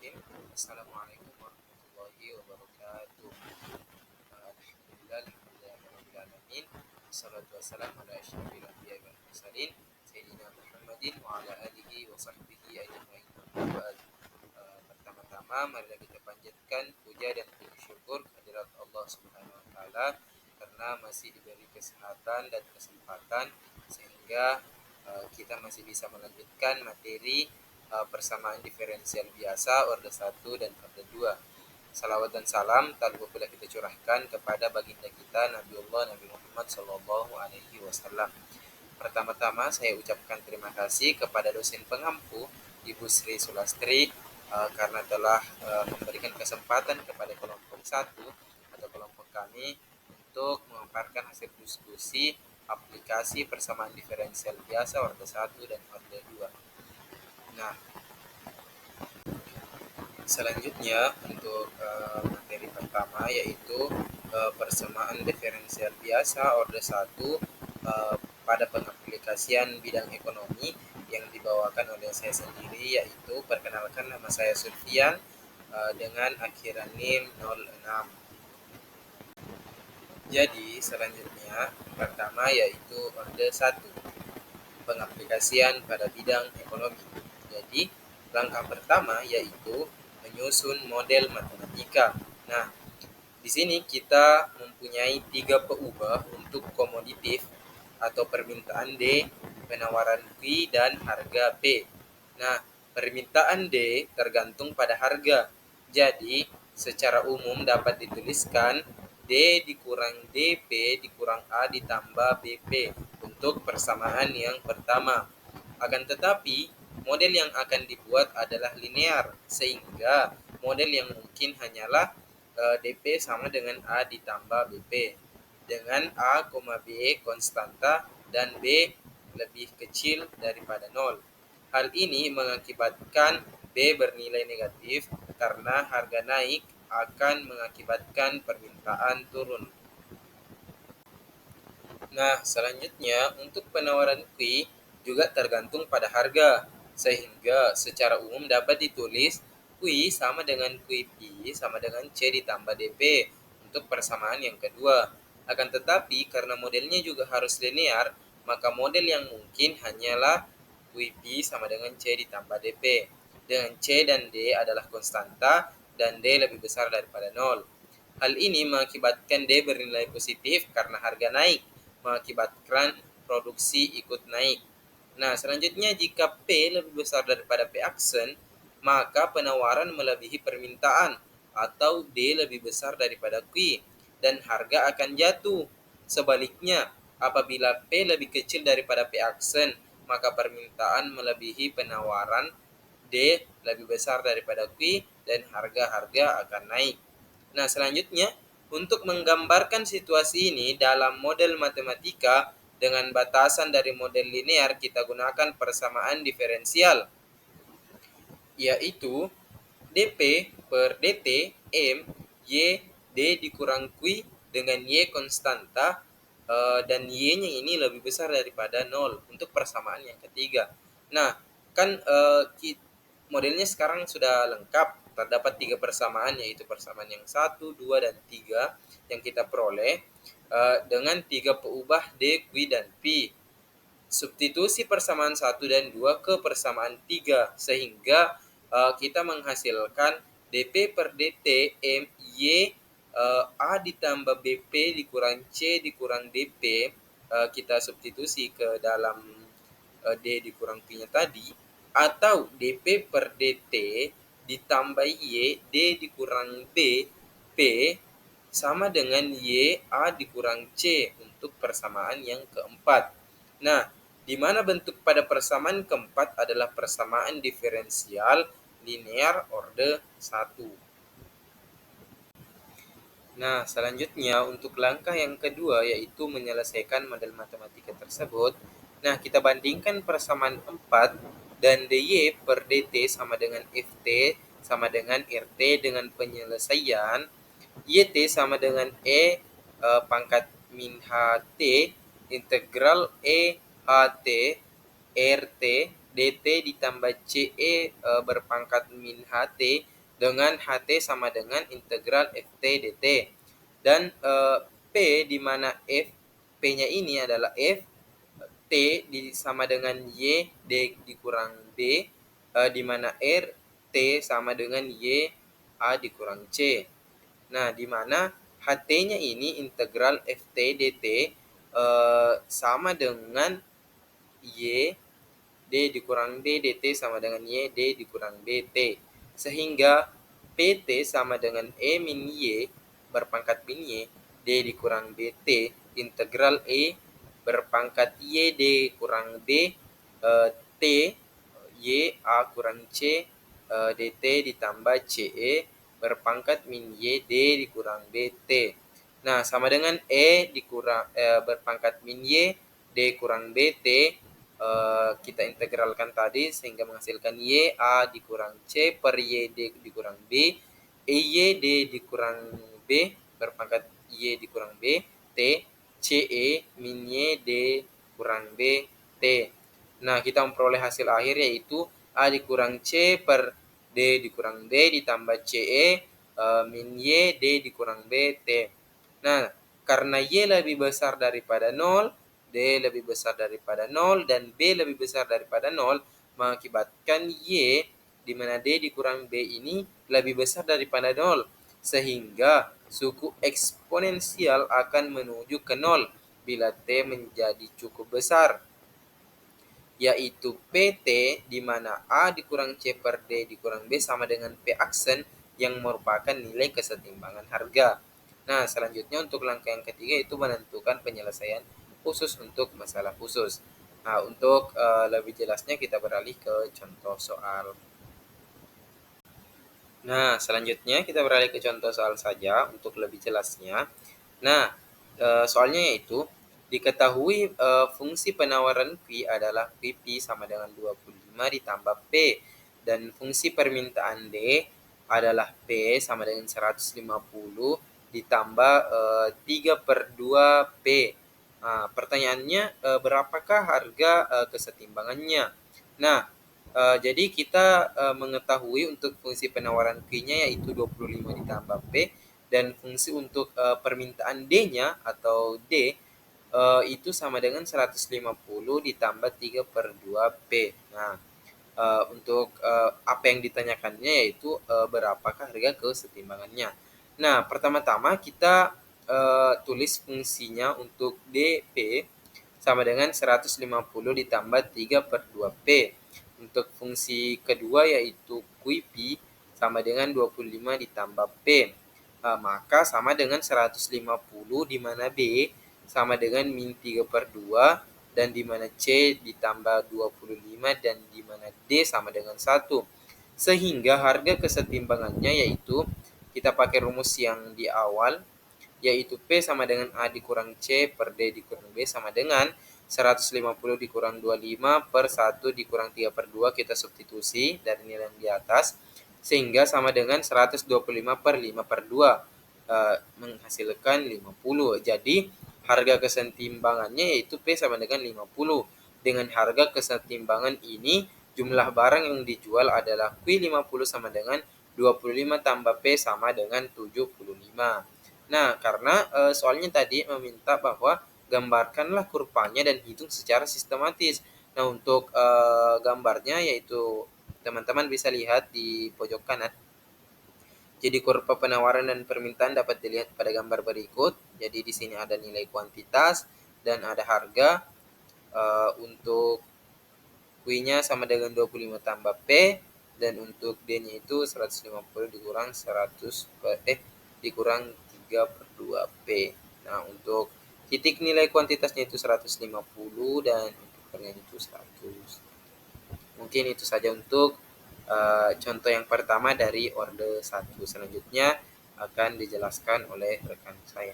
Bismillahirrahmanirrahim. Assalamualaikum warahmatullahi wabarakatuh. Alhamdulillahirrahmanirrahim. Assalatu wassalamu ala asyrafil anbiya'i wal mursalin Sayyidina Muhammadin wa ala alihi wa sahbihi ajma'in. Pertama-tama marilah kita panjatkan puja dan puji syukur kehadirat Allah Subhanahu wa taala karena masih diberi kesehatan dan kesempatan sehingga kita masih bisa melanjutkan materi persamaan diferensial biasa orde 1 dan orde 2. Salawat dan salam tak lupa pula kita curahkan kepada baginda kita Nabiullah Nabi Muhammad Sallallahu Alaihi Wasallam. Pertama-tama saya ucapkan terima kasih kepada dosen pengampu Ibu Sri Sulastri karena telah memberikan kesempatan kepada kelompok 1 atau kelompok kami untuk memaparkan hasil diskusi aplikasi persamaan diferensial biasa orde 1 dan orde 2. Nah, selanjutnya untuk materi pertama yaitu persamaan diferensial biasa orde 1 pada pengaplikasian bidang ekonomi yang dibawakan oleh saya sendiri, yaitu perkenalkan nama saya Sulfian dengan akhiran NIM 06. Jadi selanjutnya pertama yaitu orde 1 pengaplikasian pada bidang ekonomi. Jadi langkah pertama yaitu menyusun model matematika. Nah, di sini kita mempunyai 3 peubah untuk komoditif atau permintaan D, penawaran Q, dan harga P. Nah, permintaan D tergantung pada harga. Jadi, secara umum dapat dituliskan D dikurang DP dikurang A ditambah BP untuk persamaan yang pertama. Akan tetapi, model yang akan dibuat adalah linear, sehingga model yang mungkin hanyalah DP sama dengan A ditambah BP, dengan A, B konstanta dan B lebih kecil daripada 0. Hal ini mengakibatkan B bernilai negatif karena harga naik akan mengakibatkan permintaan turun. Nah, selanjutnya untuk penawaran Q juga tergantung pada harga, sehingga secara umum dapat ditulis Q sama dengan QP sama dengan C ditambah DP untuk persamaan yang kedua. Akan tetapi karena modelnya juga harus linear, maka model yang mungkin hanyalah QP sama dengan C ditambah DP, dengan C dan D adalah konstanta dan D lebih besar daripada 0. Hal ini mengakibatkan D bernilai positif karena harga naik, mengakibatkan produksi ikut naik. Nah, selanjutnya jika P lebih besar daripada P aksen, maka penawaran melebihi permintaan atau D lebih besar daripada Q dan harga akan jatuh. Sebaliknya, apabila P lebih kecil daripada P aksen, maka permintaan melebihi penawaran, D lebih besar daripada Q dan harga akan naik. Nah, selanjutnya untuk menggambarkan situasi ini dalam model matematika dengan batasan dari model linear, kita gunakan persamaan diferensial, yaitu dP per dt M Y D dikurang Q dengan Y konstanta dan Y-nya ini lebih besar daripada 0 untuk persamaan yang ketiga. Nah, kan modelnya sekarang sudah lengkap, terdapat 3 persamaan, yaitu persamaan yang 1, 2, dan 3 yang kita peroleh dengan 3 peubah D, Q, dan P. Substitusi persamaan 1 dan 2 ke persamaan 3 sehingga kita menghasilkan dP per dt M Y A ditambah BP dikurang C dikurang DP, kita substitusi ke dalam D dikurang P-nya tadi, atau dP per dt ditambah Y D dikurang B P sama dengan Y A dikurang C untuk persamaan yang keempat. Nah, di mana bentuk pada persamaan keempat adalah persamaan diferensial linear orde 1. Nah, selanjutnya untuk langkah yang kedua yaitu menyelesaikan model matematika tersebut. Nah, kita bandingkan persamaan 4 dan dy per dt sama dengan ft sama dengan rt dengan penyelesaian yt sama dengan pangkat min ht integral ht rt DT ditambah CE berpangkat min HT dengan HT sama dengan integral FT DT. Dan P di mana P-nya ini adalah F, T sama dengan Y, D dikurang B, di mana R, T sama dengan Y, A dikurang C. Nah, di mana HT-nya ini integral FT DT sama dengan Y, D dikurang D, DT sama dengan Y, D dikurang DT. Sehingga PT sama dengan E min Y berpangkat min Y, D dikurang DT, integral E berpangkat Y, D kurang D, T, Y, A kurang C, DT ditambah CE berpangkat min Y, D dikurang DT. Nah, sama dengan E dikurang berpangkat min Y, D kurang DT, kita integralkan tadi sehingga menghasilkan Y, A dikurang C per Y, D dikurang B, Y, D dikurang B berpangkat Y dikurang B, T, CE min Y, D kurang B, T. Nah, kita memperoleh hasil akhir yaitu A dikurang C per D dikurang D ditambah CE min Y, D dikurang B, T. Nah, karena Y lebih besar daripada 0, D lebih besar daripada 0, dan B lebih besar daripada 0, mengakibatkan Y di mana D dikurang B ini lebih besar daripada 0. Sehingga suku eksponensial akan menuju ke 0 bila T menjadi cukup besar, yaitu PT di mana A dikurang C per D dikurang B sama dengan P aksen yang merupakan nilai kesetimbangan harga. Nah, selanjutnya untuk langkah yang ketiga itu menentukan penyelesaian khusus untuk masalah khusus. Nah, untuk lebih jelasnya kita beralih ke contoh soal. Nah, selanjutnya kita beralih ke contoh soal saja untuk lebih jelasnya. Nah, soalnya yaitu diketahui fungsi penawaran Q adalah QP sama dengan 25 ditambah P, dan fungsi permintaan D adalah P sama dengan 150 ditambah 3 per 2 P. Nah, pertanyaannya berapakah harga kesetimbangannya? Nah, jadi kita mengetahui untuk fungsi penawaran Q-nya yaitu 25 ditambah P, dan fungsi untuk permintaan D-nya atau D itu sama dengan 150 ditambah 3 per 2 P. Nah, untuk apa yang ditanyakannya yaitu berapakah harga kesetimbangannya. Nah, pertama-tama kita tulis fungsinya untuk DP sama dengan 150 ditambah 3 per 2 P. Untuk fungsi kedua yaitu QP sama dengan 25 ditambah P. Maka sama dengan 150 di mana B sama dengan min 3 per 2, dan di mana C ditambah 25 dan di mana D sama dengan 1. Sehingga harga kesetimbangannya yaitu kita pakai rumus yang di awal, yaitu P sama dengan A dikurang C per D dikurang B sama dengan 150 dikurang 25 per 1 dikurang 3 per 2, kita substitusi dari nilai yang di atas, sehingga sama dengan 125 per 5 per 2, menghasilkan 50. Jadi harga kesetimbangannya yaitu P sama dengan 50. Dengan harga kesetimbangan ini, jumlah barang yang dijual adalah Q 50 sama dengan 25 tambah P sama dengan 75. Nah, karena soalnya tadi meminta bahwa gambarkanlah kurvanya dan hitung secara sistematis. Nah, untuk gambarnya yaitu teman-teman bisa lihat di pojok kanan. Jadi kurva penawaran dan permintaan dapat dilihat pada gambar berikut. Jadi di sini ada nilai kuantitas dan ada harga. Untuk Q-nya sama dengan 25 tambah P, dan untuk D-nya itu 150 dikurang 100 dikurang 3 per 2 P. Nah, untuk titik nilai kuantitasnya itu 150 dan untuk harganya itu 100. Mungkin itu saja untuk contoh yang pertama dari orde 1. Selanjutnya akan dijelaskan oleh rekan saya.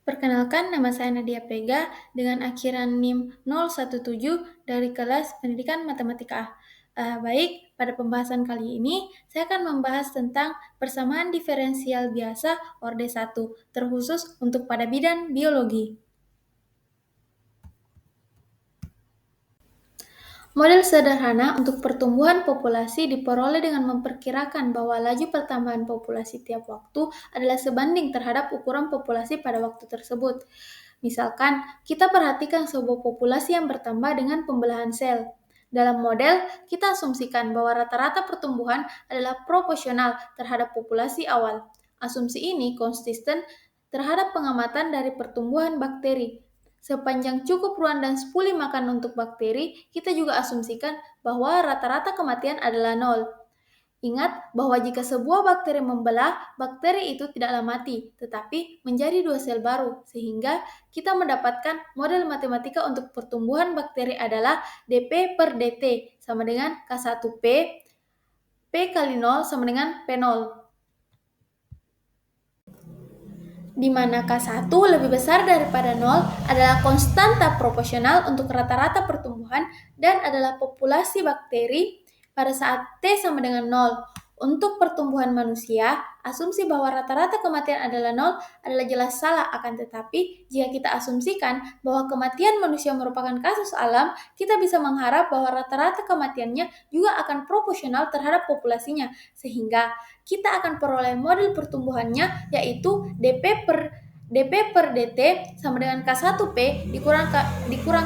Perkenalkan, nama saya Nadia Pega dengan akhiran NIM 017 dari kelas Pendidikan Matematika A. Baik, pada pembahasan kali ini saya akan membahas tentang persamaan diferensial biasa orde 1, terkhusus untuk pada bidang biologi. Model sederhana untuk pertumbuhan populasi diperoleh dengan memperkirakan bahwa laju pertambahan populasi tiap waktu adalah sebanding terhadap ukuran populasi pada waktu tersebut. Misalkan, kita perhatikan sebuah populasi yang bertambah dengan pembelahan sel. Dalam model, kita asumsikan bahwa rata-rata pertumbuhan adalah proporsional terhadap populasi awal. Asumsi ini konsisten terhadap pengamatan dari pertumbuhan bakteri. Sepanjang cukup ruang dan sepuli makan untuk bakteri, kita juga asumsikan bahwa rata-rata kematian adalah nol. Ingat bahwa jika sebuah bakteri membelah, bakteri itu tidaklah mati, tetapi menjadi dua sel baru, sehingga kita mendapatkan model matematika untuk pertumbuhan bakteri adalah dP per dt sama dengan K1P, P kali 0 sama dengan P0. Di mana K1 lebih besar daripada 0 adalah konstanta proporsional untuk rata-rata pertumbuhan dan adalah populasi bakteri pada saat T sama dengan 0. Untuk pertumbuhan manusia, asumsi bahwa rata-rata kematian adalah 0 adalah jelas salah, akan tetapi jika kita asumsikan bahwa kematian manusia merupakan kasus alam, kita bisa mengharap bahwa rata-rata kematiannya juga akan proporsional terhadap populasinya, sehingga kita akan peroleh model pertumbuhannya yaitu dP per dt sama dengan K1P dikurang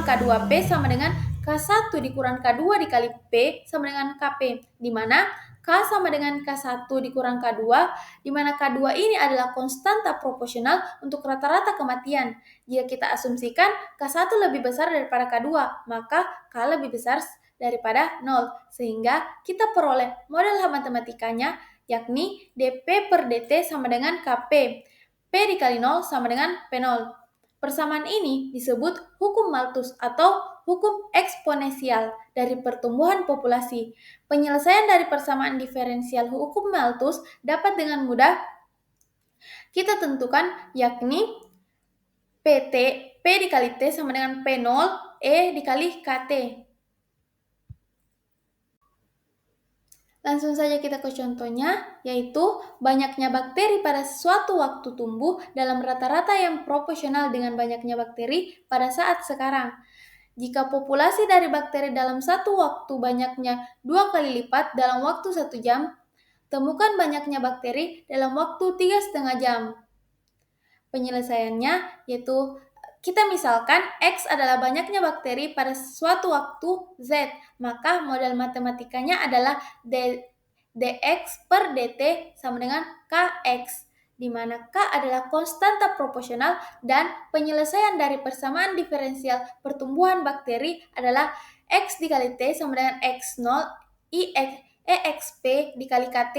K2P sama dengan K1 dikurang K2 dikali P sama dengan KP, di mana K sama dengan K1 dikurang K2, di mana K2 ini adalah konstanta proporsional untuk rata-rata kematian. Jika kita asumsikan K1 lebih besar daripada K2, maka K lebih besar daripada 0, sehingga kita peroleh model matematikanya yakni dP per dt sama dengan KP. P dikali 0 sama dengan P0. Persamaan ini disebut hukum Malthus atau hukum eksponensial dari pertumbuhan populasi. Penyelesaian dari persamaan diferensial hukum Malthus dapat dengan mudah kita tentukan, yakni PT P dikali T sama dengan P0 E dikali KT. Langsung saja kita ke contohnya, yaitu banyaknya bakteri pada suatu waktu tumbuh dalam rata-rata yang proporsional dengan banyaknya bakteri pada saat sekarang. Jika populasi dari bakteri dalam satu waktu banyaknya 2 kali lipat dalam waktu 1 jam, temukan banyaknya bakteri dalam waktu 3,5 jam. Penyelesaiannya yaitu kita misalkan X adalah banyaknya bakteri pada suatu waktu Z, maka model matematikanya adalah dx per dt sama dengan kx, di mana k adalah konstanta proporsional dan penyelesaian dari persamaan diferensial pertumbuhan bakteri adalah X dikali T sama dengan X0 EXP dikali KT.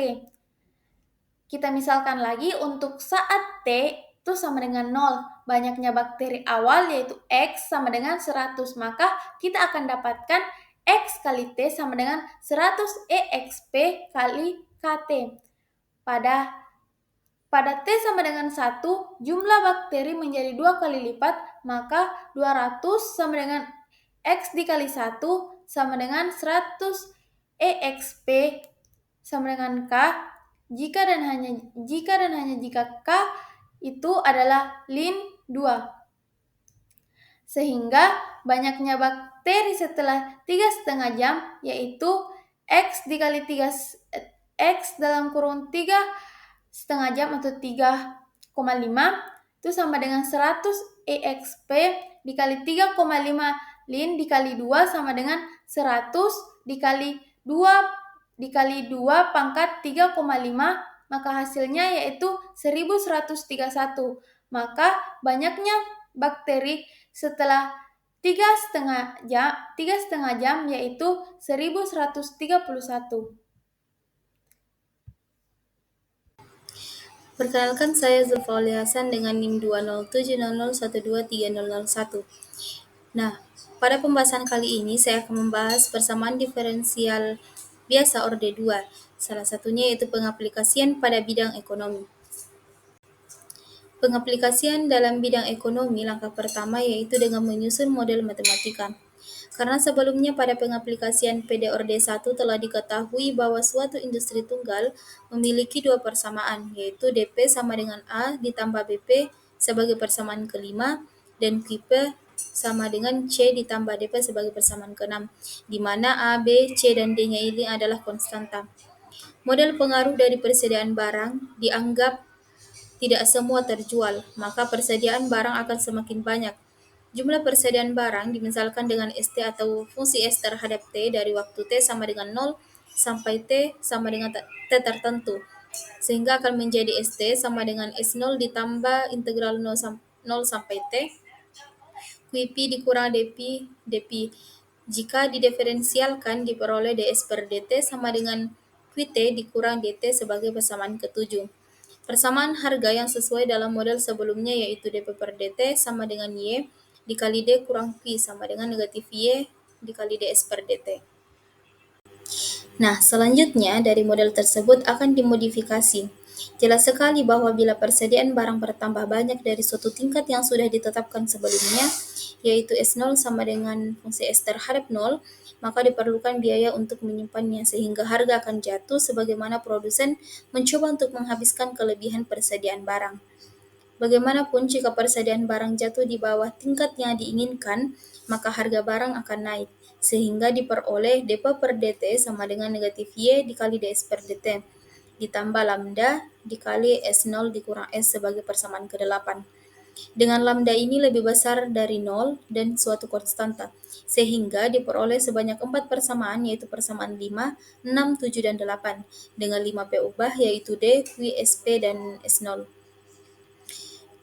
Kita misalkan lagi untuk saat T itu sama dengan 0. Banyaknya bakteri awal yaitu X sama dengan 100. Maka kita akan dapatkan X kali T sama dengan 100 EXP kali KT. Pada T sama dengan 1, jumlah bakteri menjadi 2 kali lipat, maka 200 sama dengan X dikali 1 sama dengan 100 EXP sama dengan K jika dan hanya jika K itu adalah ln 2. Sehingga banyaknya bakteri setelah 3,5 jam yaitu X dikali 3 X dalam kurung 3,5 jam atau 3,5 itu sama dengan 100 EXP dikali 3,5 ln dikali 2 sama dengan 100 dikali 2 pangkat 3,5, maka hasilnya yaitu 1131. Maka banyaknya bakteri setelah 3,5 jam yaitu 1131. Perkenalkan, saya Zulfauli Hasan dengan NIM 20700123001. Nah, pada pembahasan kali ini saya akan membahas persamaan diferensial biasa orde 2. Salah satunya yaitu pengaplikasian pada bidang ekonomi. Pengaplikasian dalam bidang ekonomi, langkah pertama yaitu dengan menyusun model matematika. Karena sebelumnya pada pengaplikasian PD Orde 1 telah diketahui bahwa suatu industri tunggal memiliki dua persamaan, yaitu DP sama dengan A ditambah BP sebagai persamaan kelima dan QP sama dengan C ditambah DP sebagai persamaan ke-6, di mana A, B, C, dan D-nya ini adalah konstanta. Model pengaruh dari persediaan barang dianggap tidak semua terjual, maka persediaan barang akan semakin banyak. Jumlah persediaan barang dimisalkan dengan ST atau fungsi S terhadap T dari waktu T sama dengan 0 sampai T sama dengan T tertentu. Sehingga akan menjadi ST sama dengan S0 ditambah integral 0 sampai T, QP dikurang dP. Jika didiferensialkan diperoleh ds per dt sama dengan Qt dikurang dt sebagai persamaan ketujuh. Persamaan harga yang sesuai dalam model sebelumnya yaitu dp per dt sama dengan y dikali d kurang q sama dengan negatif y dikali ds per dt. Nah, selanjutnya dari model tersebut akan dimodifikasi. Jelas sekali bahwa bila persediaan barang bertambah banyak dari suatu tingkat yang sudah ditetapkan sebelumnya, yaitu S0 sama dengan fungsi S terhadap 0, maka diperlukan biaya untuk menyimpannya sehingga harga akan jatuh sebagaimana produsen mencoba untuk menghabiskan kelebihan persediaan barang. Bagaimanapun jika persediaan barang jatuh di bawah tingkat yang diinginkan, maka harga barang akan naik, sehingga diperoleh dP per dt sama dengan negatif Y dikali ds per dt, ditambah lambda dikali S0 dikurang S sebagai persamaan ke-8. Dengan lambda ini lebih besar dari 0 dan suatu konstanta, sehingga diperoleh sebanyak 4 persamaan yaitu persamaan 5, 6, 7, dan 8, dengan 5P ubah yaitu D, Q, SP, dan S0.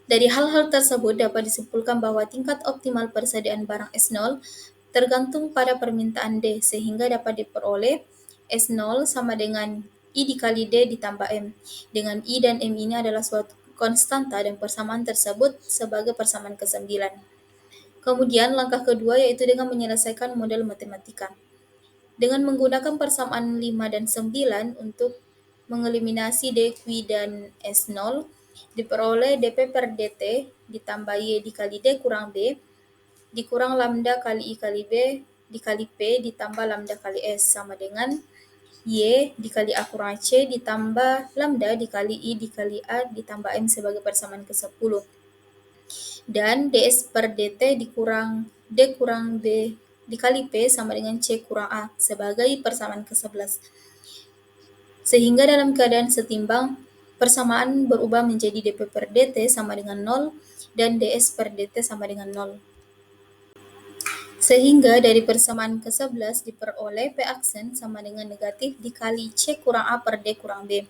Dari hal-hal tersebut dapat disimpulkan bahwa tingkat optimal persediaan barang S0 tergantung pada permintaan D sehingga dapat diperoleh S0 sama dengan I dikali D ditambah M, dengan I dan M ini adalah suatu konstanta dan persamaan tersebut sebagai persamaan ke-9. Kemudian langkah kedua yaitu dengan menyelesaikan model matematika. Dengan menggunakan persamaan 5 dan 9 untuk mengeliminasi D, Q, dan S0, diperoleh dP per dt ditambah Y dikali D kurang B dikurang lambda kali I kali B dikali P ditambah lambda kali S sama dengan Y dikali A kurang C ditambah lambda dikali I dikali A ditambah M sebagai persamaan ke-10. Dan ds per dt dikurang D kurang B dikali P sama dengan C kurang A sebagai persamaan ke-11. Sehingga dalam keadaan setimbang, persamaan berubah menjadi dP per dt sama dengan 0 dan ds per dt sama dengan 0. Sehingga dari persamaan ke-11 diperoleh P aksen sama dengan negatif dikali C kurang A per D kurang B,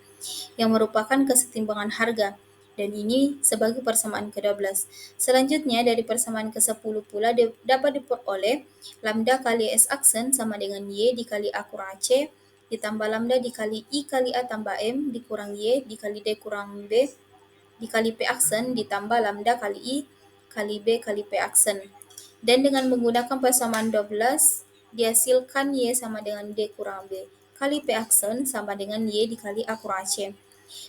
yang merupakan kesetimbangan harga, dan ini sebagai persamaan ke-12. Selanjutnya dari persamaan ke-10 pula dapat diperoleh lambda kali S aksen sama dengan Y dikali A kurang C, ditambah lambda dikali I kali A tambah M dikurang Y dikali D kurang B dikali P aksen ditambah lambda kali I kali B kali P aksen. Dan dengan menggunakan persamaan 12, dihasilkan Y sama dengan D kurang B kali P aksen sama dengan Y dikali A kurang C.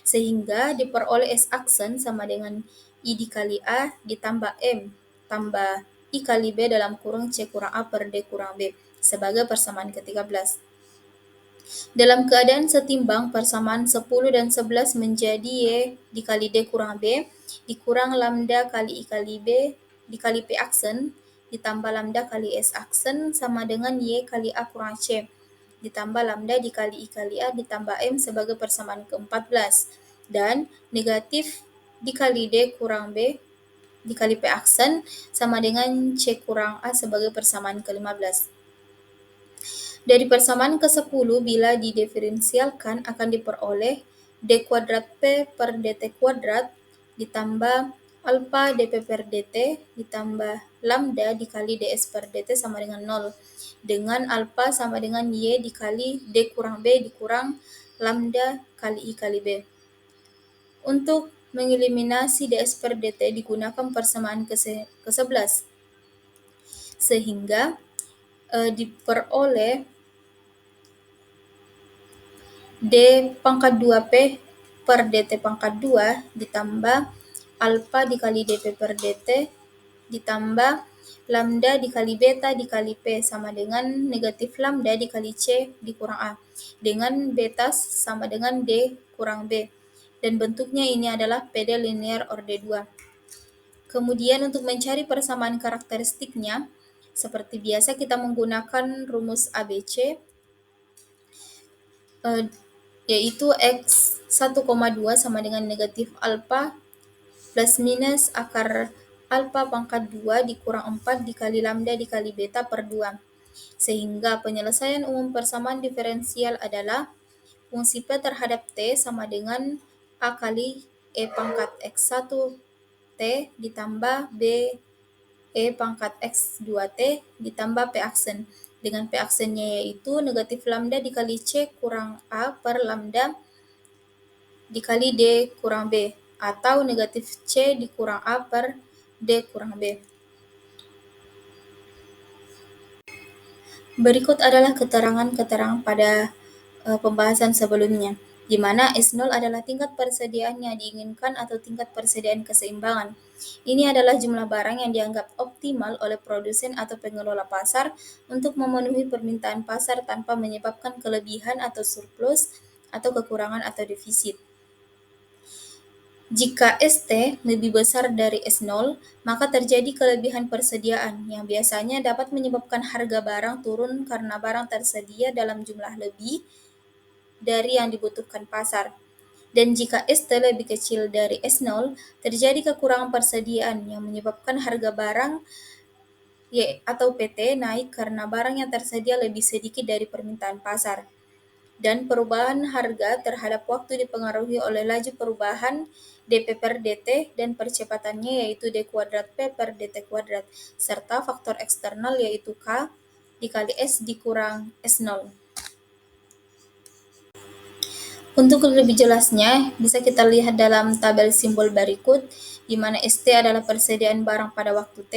Sehingga diperoleh S aksen sama dengan I dikali A ditambah M tambah I kali B dalam kurung C kurang A per D kurang B sebagai persamaan ke-13. Dalam keadaan setimbang, persamaan 10 dan 11 menjadi Y dikali D kurang B dikurang lambda kali I kali B dikali P aksen ditambah lambda kali S aksen sama dengan Y kali A kurang C ditambah lambda dikali I kali A ditambah M sebagai persamaan ke-14 dan negatif dikali D kurang B dikali P aksen sama dengan C kurang A sebagai persamaan ke-15. Dari persamaan ke-10 bila didiferensialkan akan diperoleh D kuadrat P per dt kuadrat ditambah alpha dP per dt ditambah lambda dikali ds per dt sama dengan 0 dengan alpha sama dengan Y dikali D kurang B dikurang lambda kali I kali B. Untuk mengeliminasi ds per dt digunakan persamaan ke-11 sehingga diperoleh D pangkat 2P per dt pangkat 2 ditambah alpha dikali dP per dt ditambah lambda dikali beta dikali P sama dengan negatif lambda dikali C dikurang A dengan beta sama dengan D kurang B, dan bentuknya ini adalah PD linear orde 2. Kemudian untuk mencari persamaan karakteristiknya, seperti biasa kita menggunakan rumus ABC, yaitu X 1,2 sama dengan negatif alfa plus minus akar alfa pangkat 2 dikurang 4 dikali lambda dikali beta per 2. Sehingga penyelesaian umum persamaan diferensial adalah fungsi P terhadap T sama dengan A kali E pangkat X1 T ditambah B E pangkat X2T ditambah P aksen. Dengan P aksennya yaitu negatif lambda dikali C kurang A per lambda dikali D kurang B, atau negatif C dikurang A per D kurang B. Berikut adalah keterangan-keterangan pada pembahasan sebelumnya, di mana S0 adalah tingkat persediaan yang diinginkan atau tingkat persediaan keseimbangan. Ini adalah jumlah barang yang dianggap optimal oleh produsen atau pengelola pasar untuk memenuhi permintaan pasar tanpa menyebabkan kelebihan atau surplus atau kekurangan atau defisit. Jika ST lebih besar dari S0, maka terjadi kelebihan persediaan yang biasanya dapat menyebabkan harga barang turun karena barang tersedia dalam jumlah lebih dari yang dibutuhkan pasar. Dan jika ST lebih kecil dari S0, terjadi kekurangan persediaan yang menyebabkan harga barang atau PT naik karena barang yang tersedia lebih sedikit dari permintaan pasar. Dan perubahan harga terhadap waktu dipengaruhi oleh laju perubahan dP per dt dan percepatannya yaitu d kuadrat P per dt kuadrat, serta faktor eksternal yaitu K dikali S dikurang S0. Untuk lebih jelasnya, bisa kita lihat dalam tabel simbol berikut, di mana ST adalah persediaan barang pada waktu T,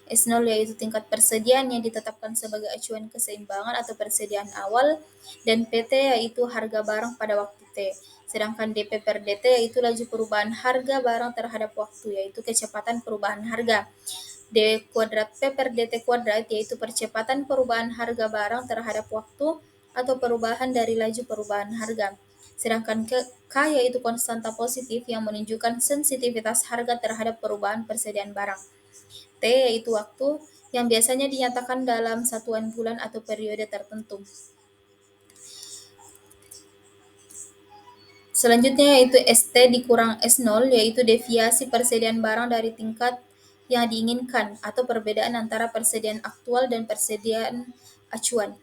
S0 yaitu tingkat persediaan yang ditetapkan sebagai acuan keseimbangan atau persediaan awal, dan PT yaitu harga barang pada waktu T. Sedangkan dP per dt yaitu laju perubahan harga barang terhadap waktu, yaitu kecepatan perubahan harga. D kuadrat P per dt kuadrat yaitu percepatan perubahan harga barang terhadap waktu atau perubahan dari laju perubahan harga. Sedangkan K yaitu konstanta positif yang menunjukkan sensitivitas harga terhadap perubahan persediaan barang. T yaitu waktu yang biasanya dinyatakan dalam satuan bulan atau periode tertentu. Selanjutnya yaitu ST dikurang S0 yaitu deviasi persediaan barang dari tingkat yang diinginkan atau perbedaan antara persediaan aktual dan persediaan acuan.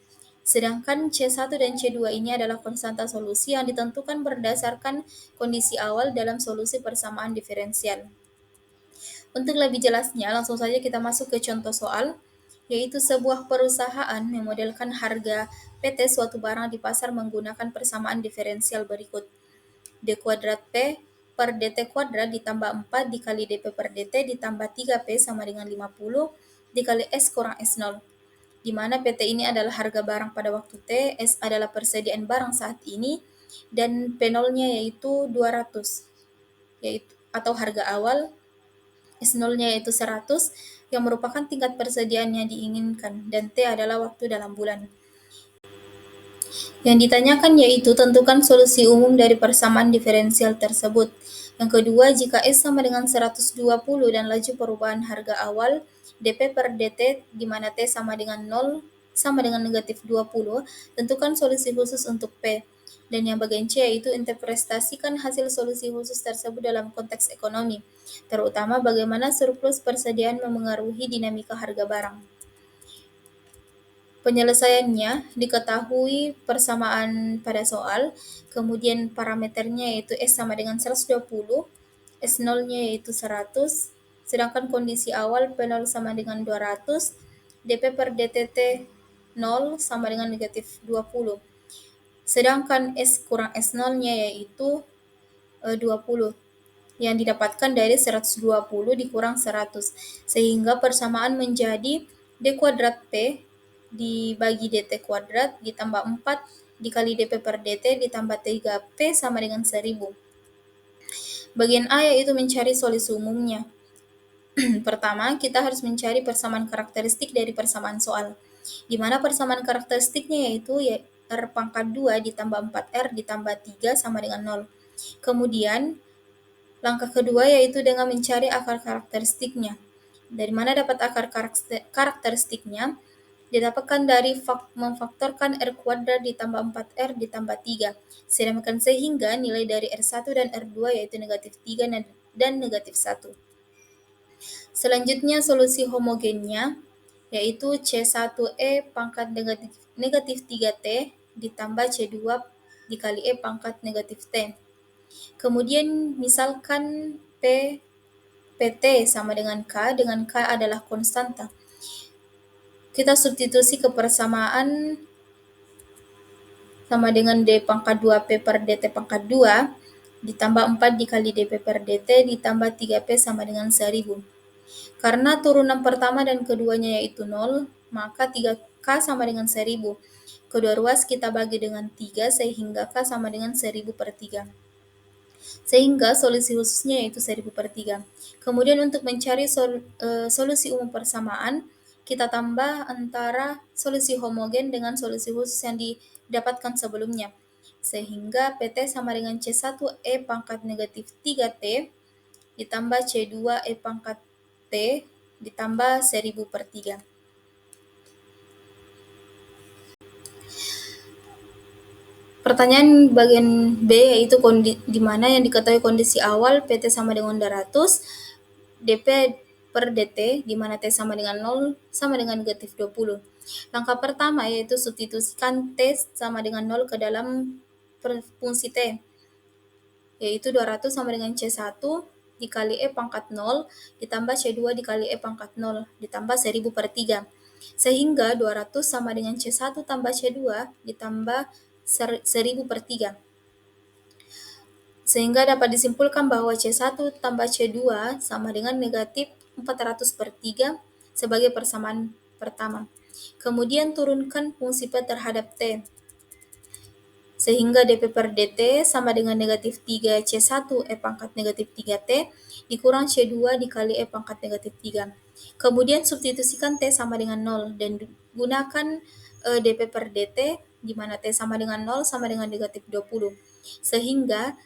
Sedangkan C1 dan C2 ini adalah konstanta solusi yang ditentukan berdasarkan kondisi awal dalam solusi persamaan diferensial. Untuk lebih jelasnya, langsung saja kita masuk ke contoh soal, yaitu sebuah perusahaan memodelkan harga PT suatu barang di pasar menggunakan persamaan diferensial berikut. D kuadrat P per dt kuadrat ditambah 4 dikali dP per dt ditambah 3P sama dengan 50 dikali S kurang S0, di mana PT ini adalah harga barang pada waktu T, S adalah persediaan barang saat ini, dan P0-nya yaitu 200, yaitu atau harga awal, S0-nya yaitu 100, yang merupakan tingkat persediaan yang diinginkan, dan T adalah waktu dalam bulan. Yang ditanyakan yaitu tentukan solusi umum dari persamaan diferensial tersebut. Yang kedua, jika S sama dengan 120 dan laju perubahan harga awal dP per dt di mana T sama dengan 0 sama dengan negatif 20, tentukan solusi khusus untuk P. Dan yang bagian C yaitu interpretasikan hasil solusi khusus tersebut dalam konteks ekonomi, terutama bagaimana surplus persediaan memengaruhi dinamika harga barang. Penyelesaiannya diketahui persamaan pada soal, kemudian parameternya yaitu S sama dengan 120, S0-nya yaitu 100, sedangkan kondisi awal P0 sama dengan 200, dP per dtt 0 sama dengan negatif 20. Sedangkan S kurang S0-nya yaitu 20 yang didapatkan dari 120 dikurang 100, sehingga persamaan menjadi D kuadrat P dibagi dt kuadrat ditambah 4 dikali dP per dt ditambah 3P sama dengan 1000. Bagian A yaitu mencari solusi umumnya. Pertama, kita harus mencari persamaan karakteristik dari persamaan soal, di mana persamaan karakteristiknya yaitu R pangkat 2 ditambah 4R ditambah 3 sama dengan 0. Kemudian, Langkah kedua yaitu dengan mencari akar karakteristiknya. Dari mana dapat akar karakteristiknya? Didapatkan dari memfaktorkan R kuadrat ditambah 4R ditambah 3. Sedangkan sehingga nilai dari R1 dan R2 yaitu negatif 3 dan negatif 1. Selanjutnya solusi homogennya yaitu C1E pangkat negatif 3T ditambah C2 dikali E pangkat negatif T. Kemudian misalkan PT sama dengan K adalah konstanta. Kita substitusi kebersamaan sama dengan D pangkat 2P per DT pangkat 2 ditambah 4 dikali DP per DT ditambah 3P sama dengan 1000. Karena turunan pertama dan keduanya yaitu 0, maka 3K sama dengan 1000. Kedua ruas kita bagi dengan 3 sehingga K sama dengan 1000 per 3. Sehingga solusi khususnya yaitu 1000 per 3. Kemudian untuk mencari solusi umum persamaan, kita tambah antara solusi homogen dengan solusi khusus yang didapatkan sebelumnya. Sehingga PT sama dengan C1E pangkat negatif 3T ditambah C2E pangkat T ditambah 1000 per 3. Pertanyaan bagian B yaitu di mana yang diketahui kondisi awal PT sama dengan 200, DP per DT di mana T sama dengan 0 sama dengan negatif 20. Langkah pertama yaitu substitusikan T sama dengan 0 ke dalam fungsi T, yaitu 200 sama dengan C1 dikali E pangkat 0 ditambah C2 dikali E pangkat 0 ditambah 1000 per 3. Sehingga 200 sama dengan C1 tambah C2 ditambah 1000 per 3. Sehingga dapat disimpulkan bahwa C1 tambah C2 sama dengan negatif 400 per 3 sebagai persamaan pertama. Kemudian turunkan fungsi P terhadap T. Sehingga DP per DT sama dengan negatif 3C1 E pangkat negatif 3T dikurang C2 dikali E pangkat negatif 3. Kemudian substitusikan T sama dengan 0 dan gunakan DP per DT di mana T sama dengan 0 sama dengan negatif 20. Sehingga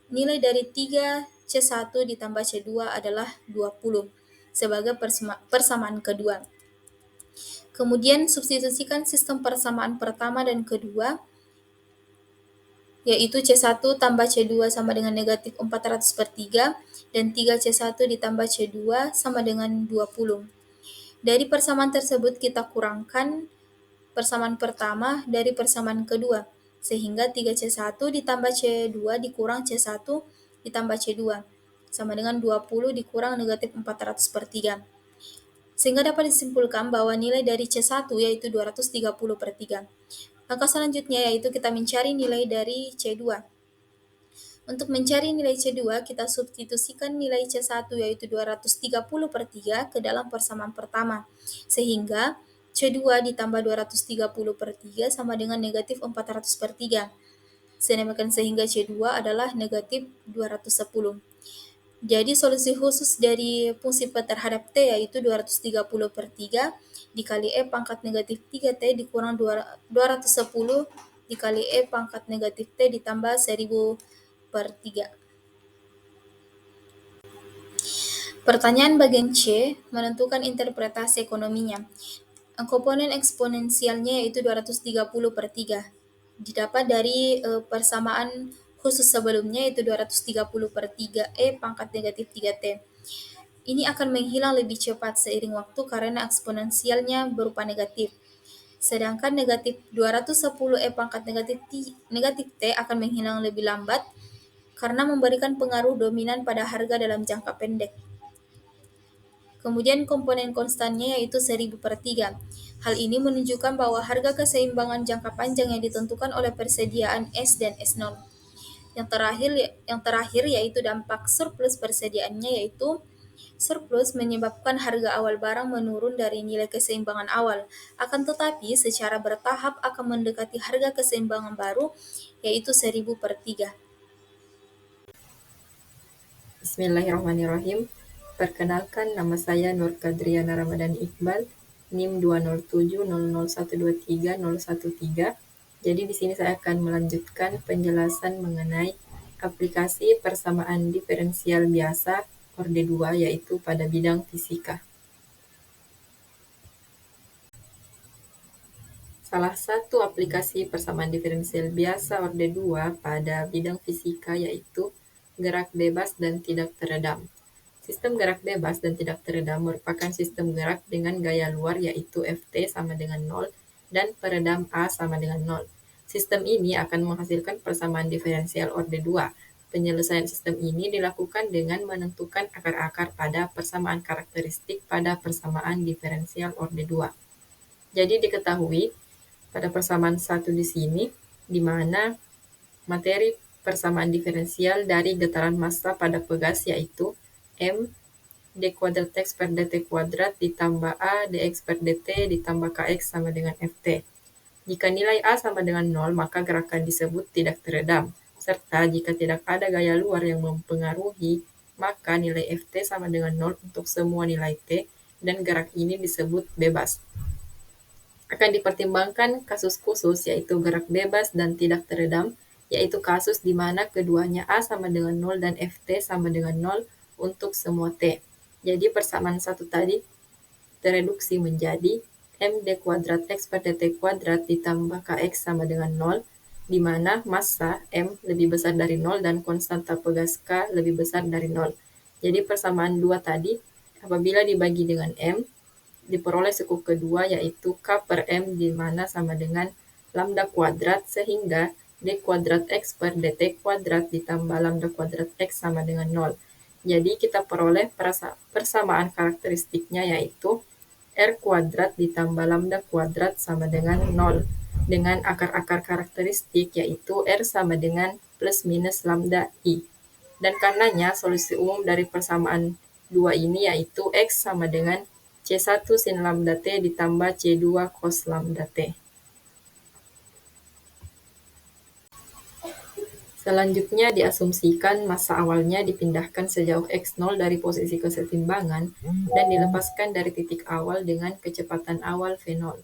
nilai dari 3C1 ditambah C2 adalah 20 sebagai persamaan kedua. Kemudian substitusikan sistem persamaan pertama dan kedua, yaitu C1 tambah C2 sama dengan negatif 400 per 3 dan 3C1 ditambah C2 sama dengan 20. Dari persamaan tersebut kita kurangkan persamaan pertama dari persamaan kedua, sehingga 3C1 ditambah C2 dikurang C1 ditambah C2 sama dengan 20 dikurang negatif 400 per 3. Sehingga dapat disimpulkan bahwa nilai dari C1 yaitu 230 per 3. Langkah selanjutnya yaitu kita mencari nilai dari C2. Untuk mencari nilai C2, kita substitusikan nilai C1 yaitu 230 per 3 ke dalam persamaan pertama, sehingga C2 ditambah 230 per 3 sama dengan negatif 400 per 3. Sedangkan sehingga C2 adalah negatif 210. Jadi solusi khusus dari fungsi P terhadap T yaitu 230 per 3 dikali E pangkat negatif 3T dikurang 210 dikali E pangkat negatif T ditambah 1000 per 3. Pertanyaan bagian C, menentukan interpretasi ekonominya. Komponen eksponensialnya yaitu 230 per 3. Didapat dari persamaan khusus sebelumnya yaitu 230 per 3E pangkat negatif 3T. Ini akan menghilang lebih cepat seiring waktu karena eksponensialnya berupa negatif. Sedangkan negatif 210E pangkat negatif T akan menghilang lebih lambat karena memberikan pengaruh dominan pada harga dalam jangka pendek. Kemudian komponen konstannya yaitu 1000 per 3. Hal ini menunjukkan bahwa harga keseimbangan jangka panjang yang ditentukan oleh persediaan S dan S0. Yang terakhir yaitu dampak surplus persediaannya yaitu surplus menyebabkan harga awal barang menurun dari nilai keseimbangan awal, akan tetapi secara bertahap akan mendekati harga keseimbangan baru yaitu 1000 per 3. Bismillahirrahmanirrahim. Perkenalkan, nama saya Nur Kadriana Ramadan Iqbal, NIM 20700123013. Jadi di sini saya akan melanjutkan penjelasan mengenai aplikasi persamaan diferensial biasa orde 2 yaitu pada bidang fisika. Salah satu aplikasi persamaan diferensial biasa orde 2 pada bidang fisika yaitu gerak bebas dan tidak teredam. Sistem gerak bebas dan tidak teredam merupakan sistem gerak dengan gaya luar yaitu Ft sama dengan 0 dan peredam A sama dengan 0. Sistem ini akan menghasilkan persamaan diferensial orde 2. Penyelesaian sistem ini dilakukan dengan menentukan akar-akar pada persamaan karakteristik pada persamaan diferensial orde 2. Jadi diketahui pada persamaan 1 di sini, di mana materi persamaan diferensial dari getaran massa pada pegas yaitu M d kuadrat x per dt kuadrat ditambah A dx per dt ditambah kx sama dengan Ft. Jika nilai A sama dengan 0, maka gerakan disebut tidak teredam. Serta jika tidak ada gaya luar yang mempengaruhi, maka nilai Ft sama dengan 0 untuk semua nilai T dan gerak ini disebut bebas. Akan dipertimbangkan kasus khusus yaitu gerak bebas dan tidak teredam, yaitu kasus di mana keduanya A sama dengan 0 dan Ft sama dengan 0 untuk semua T. Jadi persamaan satu tadi tereduksi menjadi M d kuadrat x per dt kuadrat ditambah kx sama dengan 0, di mana massa M lebih besar dari 0 dan konstanta pegas K lebih besar dari 0. Jadi persamaan 2 tadi apabila dibagi dengan M, diperoleh suku kedua yaitu K per M di mana sama dengan lambda kuadrat sehingga d kuadrat x per dt kuadrat ditambah lambda kuadrat x sama dengan 0. Jadi kita peroleh persamaan karakteristiknya yaitu R kuadrat ditambah lambda kuadrat sama dengan 0 dengan akar-akar karakteristik yaitu R sama dengan plus minus lambda I. Dan karenanya solusi umum dari persamaan 2 ini yaitu X sama dengan C1 sin lambda T ditambah C2 cos lambda T. Selanjutnya diasumsikan massa awalnya dipindahkan sejauh x0 dari posisi kesetimbangan dan dilepaskan dari titik awal dengan kecepatan awal V0.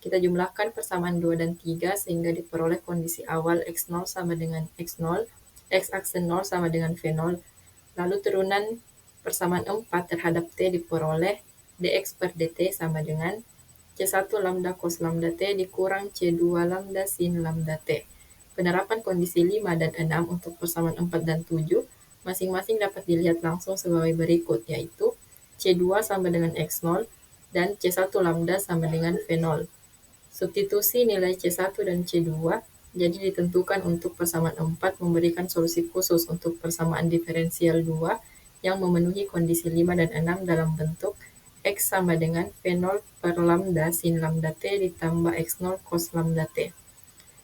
Kita jumlahkan persamaan 2 dan 3 sehingga diperoleh kondisi awal x0 sama dengan x0, x akse 0 sama dengan V0. Lalu turunan persamaan 4 terhadap T diperoleh dx per dt sama dengan C1 lambda cos lambda T dikurang C2 lambda sin lambda T. Penerapan kondisi 5 dan 6 untuk persamaan 4 dan 7 masing-masing dapat dilihat langsung sebagai berikut, yaitu C2 sama dengan X0 dan C1 lambda sama dengan V0. Substitusi nilai C1 dan C2 jadi ditentukan untuk persamaan 4 memberikan solusi khusus untuk persamaan diferensial 2 yang memenuhi kondisi 5 dan 6 dalam bentuk X sama dengan V0 per lambda sin lambda T ditambah X0 cos lambda T.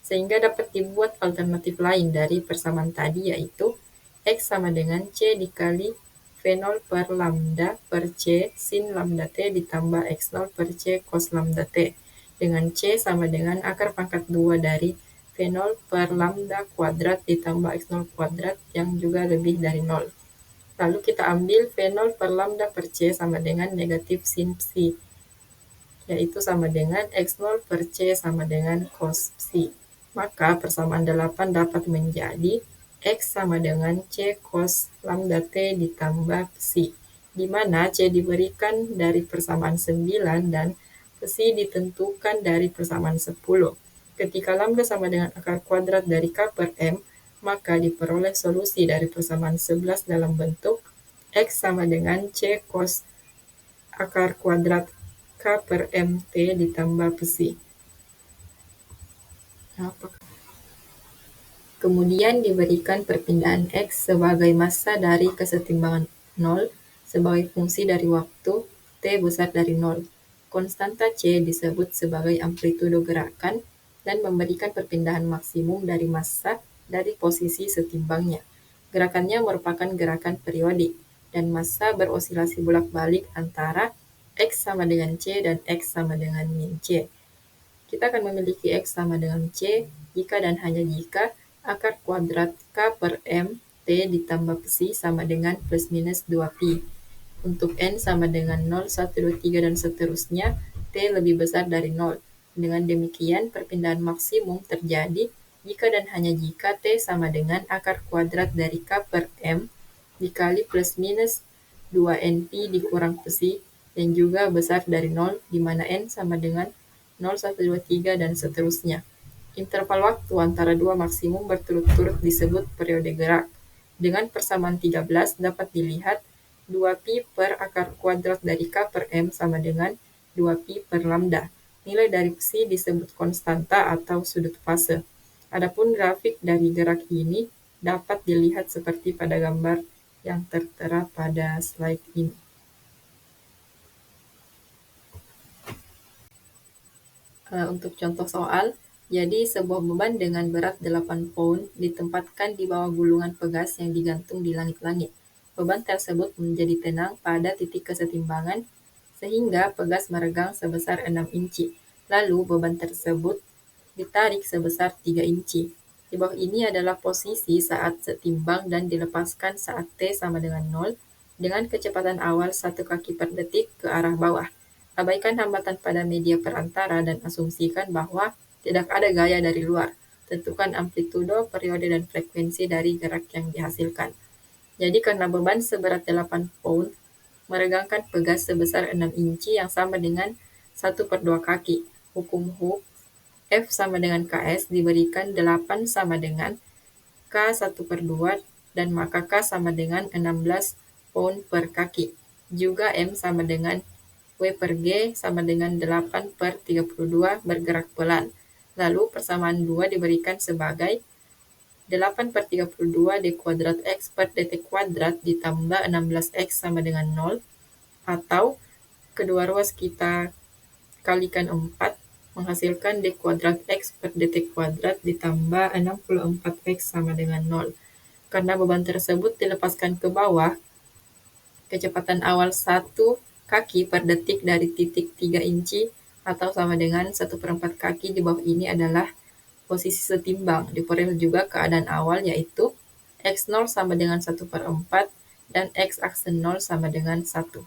Sehingga dapat dibuat alternatif lain dari persamaan tadi yaitu X sama dengan C dikali V0 per lambda per C sin lambda T ditambah X0 per C cos lambda T. Dengan C sama dengan akar pangkat 2 dari V0 per lambda kuadrat ditambah X0 kuadrat yang juga lebih dari 0. Lalu kita ambil V0 per lambda per C sama dengan negatif sin psi, yaitu sama dengan X0 per C sama dengan cos psi. Maka persamaan 8 dapat menjadi X sama dengan C cos lambda T ditambah psi, di mana C diberikan dari persamaan 9 dan psi ditentukan dari persamaan 10. Ketika lambda sama dengan akar kuadrat dari K per M, maka diperoleh solusi dari persamaan 11 dalam bentuk X sama dengan C cos akar kuadrat K per MT ditambah psi. Kemudian diberikan perpindahan X sebagai massa dari kesetimbangan 0 sebagai fungsi dari waktu T besar dari 0. Konstanta C disebut sebagai amplitudo gerakan dan memberikan perpindahan maksimum dari massa dari posisi setimbangnya. Gerakannya merupakan gerakan periodik dan massa berosilasi bolak-balik antara X sama dengan C dan X sama dengan min C. Kita akan memiliki X sama dengan C jika dan hanya jika akar kuadrat K per M T ditambah psi sama dengan plus minus 2pi. Untuk N sama dengan 0, 1, 2, 3, dan seterusnya, T lebih besar dari 0. Dengan demikian, perpindahan maksimum terjadi jika dan hanya jika T sama dengan akar kuadrat dari K per M dikali plus minus 2NP dikurang psi dan juga besar dari 0, di mana N sama dengan 0, 1, 2, 3, dan seterusnya. Interval waktu antara dua maksimum berturut-turut disebut periode gerak. Dengan persamaan 13 dapat dilihat 2pi per akar kuadrat dari K per M sama dengan 2pi per lambda. Nilai dari psi disebut konstanta atau sudut fase. Adapun grafik dari gerak ini dapat dilihat seperti pada gambar yang tertera pada slide ini. Untuk contoh soal, jadi sebuah beban dengan berat 8 pound ditempatkan di bawah gulungan pegas yang digantung di langit-langit. Beban tersebut menjadi tenang pada titik kesetimbangan sehingga pegas meregang sebesar 6 inci. Lalu beban tersebut ditarik sebesar 3 inci. Di bawah ini adalah posisi saat setimbang dan dilepaskan saat T sama dengan 0 dengan kecepatan awal 1 kaki per detik ke arah bawah. Abaikan hambatan pada media perantara dan asumsikan bahwa tidak ada gaya dari luar. Tentukan amplitudo, periode, dan frekuensi dari gerak yang dihasilkan. Jadi karena beban seberat 8 pound meregangkan pegas sebesar 6 inci yang sama dengan 1/2 kaki. Hukum Hooke F sama dengan Ks diberikan 8 sama dengan K 1/2 dan maka K sama dengan 16 pound per kaki. Juga M sama dengan W per G sama dengan 8/32 bergerak pelan. Lalu persamaan 2 diberikan sebagai 8/32 D kuadrat X per dt kuadrat ditambah 16X sama dengan 0 atau kedua ruas kita kalikan 4 menghasilkan D kuadrat X per dt kuadrat ditambah 64X sama dengan 0. Karena beban tersebut dilepaskan ke bawah, kecepatan awal 1 kaki per detik dari titik 3 inci atau sama dengan 1/4 kaki di bawah ini adalah posisi setimbang. Diperoleh juga keadaan awal yaitu X0 sama dengan 1/4 dan X akse 0 sama dengan 1.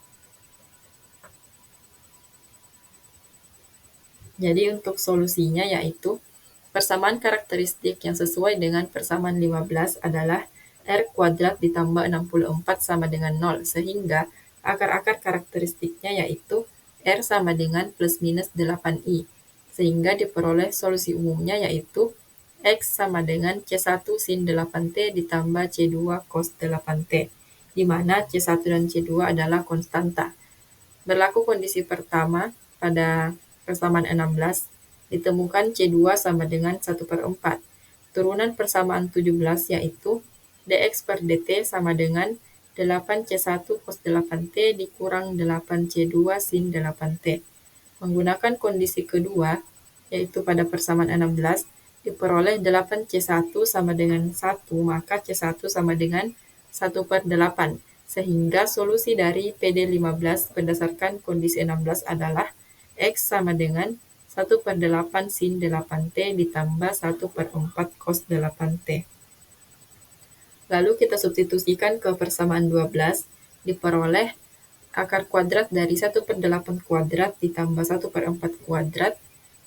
Jadi untuk solusinya yaitu persamaan karakteristik yang sesuai dengan persamaan 15 adalah R kuadrat ditambah 64 sama dengan 0, sehingga akar-akar karakteristiknya yaitu R sama dengan plus minus 8i, sehingga diperoleh solusi umumnya yaitu X sama dengan C1 sin 8T ditambah C2 cos 8T, di mana C1 dan C2 adalah konstanta. Berlaku kondisi pertama pada persamaan 16, ditemukan C2 sama dengan 1/4. Turunan persamaan 17 yaitu dx per dt sama dengan 8C1 cos 8T dikurang 8C2 sin 8T. Menggunakan kondisi kedua, yaitu pada persamaan 16, diperoleh 8C1 sama dengan 1, maka C1 sama dengan 1/8. Sehingga solusi dari PD15 berdasarkan kondisi 16 adalah X sama dengan 1/8 sin 8T ditambah 1/4 cos 8T. Lalu kita substitusikan ke persamaan 12, diperoleh akar kuadrat dari 1/8 kuadrat ditambah 1/4 kuadrat,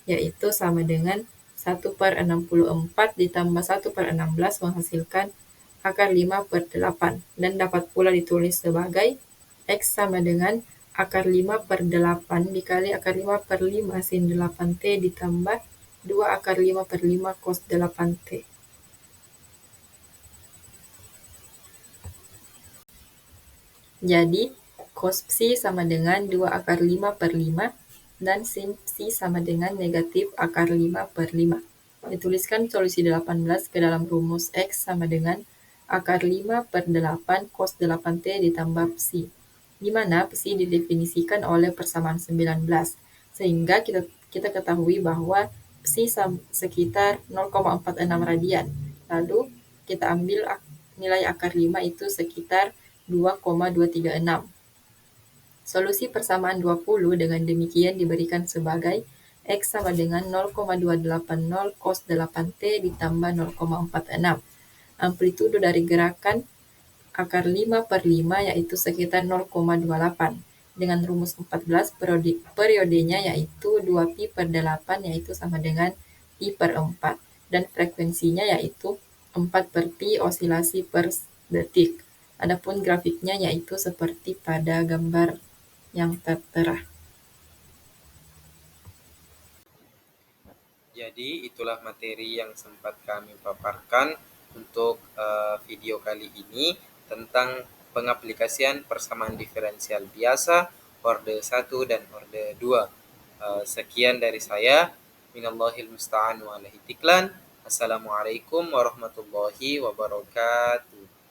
yaitu sama dengan 1/64 ditambah 1/16 menghasilkan akar 5/8, dan dapat pula ditulis sebagai X sama dengan akar 5/8 dikali akar 5/5 sin 8T ditambah 2 akar 5/5 cos 8T. Jadi, cos psi sama dengan 2 akar 5/5 dan sin psi sama dengan negatif akar 5/5. Dituliskan solusi 18 ke dalam rumus X sama dengan akar 5/8 cos 8T ditambah psi, di mana psi didefinisikan oleh persamaan 19, sehingga kita ketahui bahwa psi sekitar 0,46 radian. Lalu kita ambil nilai akar 5 itu sekitar 2,236. Solusi persamaan 20 dengan demikian diberikan sebagai X sama dengan 0,280 cos 8T ditambah 0,46. Amplitudo dari gerakan akar 5/5 yaitu sekitar 0,28. Dengan rumus 14, periodenya yaitu 2pi/8 yaitu sama dengan pi/4. dan frekuensinya yaitu 4/pi osilasi per detik. Adapun grafiknya yaitu seperti pada gambar yang tertera. Jadi itulah materi yang sempat kami paparkan untuk video kali ini tentang pengaplikasian persamaan diferensial biasa orde 1 dan orde 2. Sekian dari saya. Minallahil musta'an wa alaihi tiklan. Assalamualaikum warahmatullahi wabarakatuh.